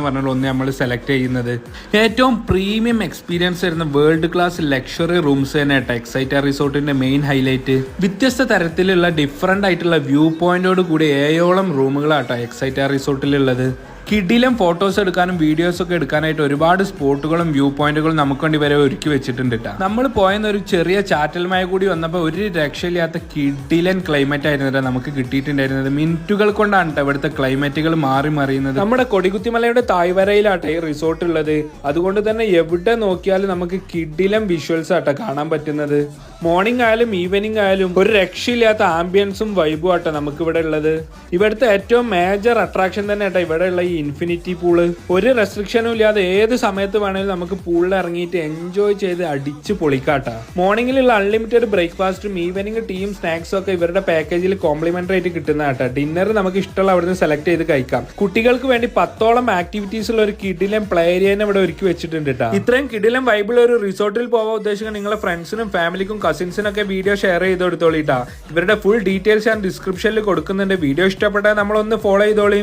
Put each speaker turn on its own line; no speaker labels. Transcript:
പറഞ്ഞാൽ ഒന്ന് നമ്മൾ സെലക്ട് ചെയ്യുന്നത്. ഏറ്റവും പ്രീമിയം എക്സ്പീരിയൻസ് വരുന്ന വേൾഡ് ക്ലാസ് ലക്ഷറി റൂംസ് തന്നെ കേട്ടോ എക്സൈറ്റ റിസോർട്ടിന്റെ മെയിൻ ഹൈലൈറ്റ്. വ്യത്യസ്ത തരത്തിലുള്ള ഡിഫറെന്റ് ആയിട്ടുള്ള വ്യൂ പോയിന്റോട് കൂടി 7ഓളം റൂമുകളാട്ടോ എക്സൈറ്റ റിസോർട്ടിലുള്ളത്. കിടിലം ഫോട്ടോസ് എടുക്കാനും വീഡിയോസ് ഒക്കെ എടുക്കാനായിട്ട് ഒരുപാട് സ്പോട്ടുകളും വ്യൂ പോയിന്റുകളും നമുക്ക് വേണ്ടി വരെ ഒരുക്കി വെച്ചിട്ടുണ്ട് കേട്ടോ. നമ്മൾ പോയെന്ന ഒരു ചെറിയ ചാറ്റൽമഴ കൂടി വന്നപ്പോൾ ഒരു രക്ഷയില്ലാത്ത കിടിലൻ ക്ലൈമറ്റ് ആയിരുന്നു നമുക്ക് കിട്ടിയിട്ടുണ്ടായിരുന്നത്. മിനിറ്റുകൾ കൊണ്ടാണ് കേട്ടോ ഇവിടുത്തെ ക്ലൈമറ്റുകൾ മാറി മറിയുന്നത്. നമ്മുടെ കൊടികുത്തിമലയുടെ താഴ്വരയിലാട്ടെ ഈ റിസോർട്ട് ഉള്ളത്. അതുകൊണ്ട് തന്നെ എവിടെ നോക്കിയാലും നമുക്ക് കിടിലം വിഷ്വൽസ് ആട്ടോ കാണാൻ പറ്റുന്നത്. മോർണിംഗ് ആയാലും ഈവനിങ് ആയാലും ഒരു രക്ഷയില്ലാത്ത ആംബിയൻസും വൈബും ആട്ടോ നമുക്ക് ഇവിടെ ഉള്ളത്. ഇവിടുത്തെ ഏറ്റവും മേജർ അട്രാക്ഷൻ തന്നെ ആട്ടോ ഇവിടെ ഉള്ള ഈ ഇൻഫിനിറ്റി പൂള്. ഒരു റെസ്ട്രിക്ഷനും ഇല്ലാതെ ഏത് സമയത്ത് വേണമെങ്കിലും നമുക്ക് പൂളിൽ ഇറങ്ങിയിട്ട് എൻജോയ് ചെയ്ത് അടിച്ച് പൊളിക്കാട്ടാ. മോർണിംഗിലുള്ള അൺലിമിറ്റഡ് ബ്രേക്ക്ഫാസ്റ്റും ഈവനിങ് ടീയും സ്നാക്സും ഒക്കെ ഇവരുടെ പാക്കേജിൽ കോംപ്ലിമെന്ററി ആയിട്ട് കിട്ടുന്ന കേട്ടോ. ഡിന്നർ നമുക്ക് ഇഷ്ടമുള്ള അവിടുന്ന് സെലക്ട് ചെയ്ത് കഴിക്കാം. കുട്ടികൾക്ക് വേണ്ടി 10ഓളം ആക്ടിവിറ്റീസ് ഉള്ള ഒരു കിടിലം പ്ലേ ഏരിയനെ ഇവിടെ ഒരുക്കി വെച്ചിട്ടുണ്ട് കേട്ടോ. ഇത്രയും കിടിലം വൈബിൾ ഒരു റിസോർട്ടിൽ പോകാൻ ഉദ്ദേശിക്കുന്ന നിങ്ങളുടെ ഫ്രണ്ട്സിനും ഫാമിലിക്കും കസിൻസിനൊക്കെ വീഡിയോ ഷെയർ ചെയ്ത് കൊടുത്തോളിട്ടാ. ഇവരുടെ ഫുൾ ഡീറ്റെയിൽസ് ഞാൻ ഡിസ്ക്രിപ്ഷനിൽ കൊടുക്കുന്നുണ്ട്. വീഡിയോ ഇഷ്ടപ്പെട്ടാൽ നമ്മളൊന്ന് ഫോളോ ചെയ്തോളി.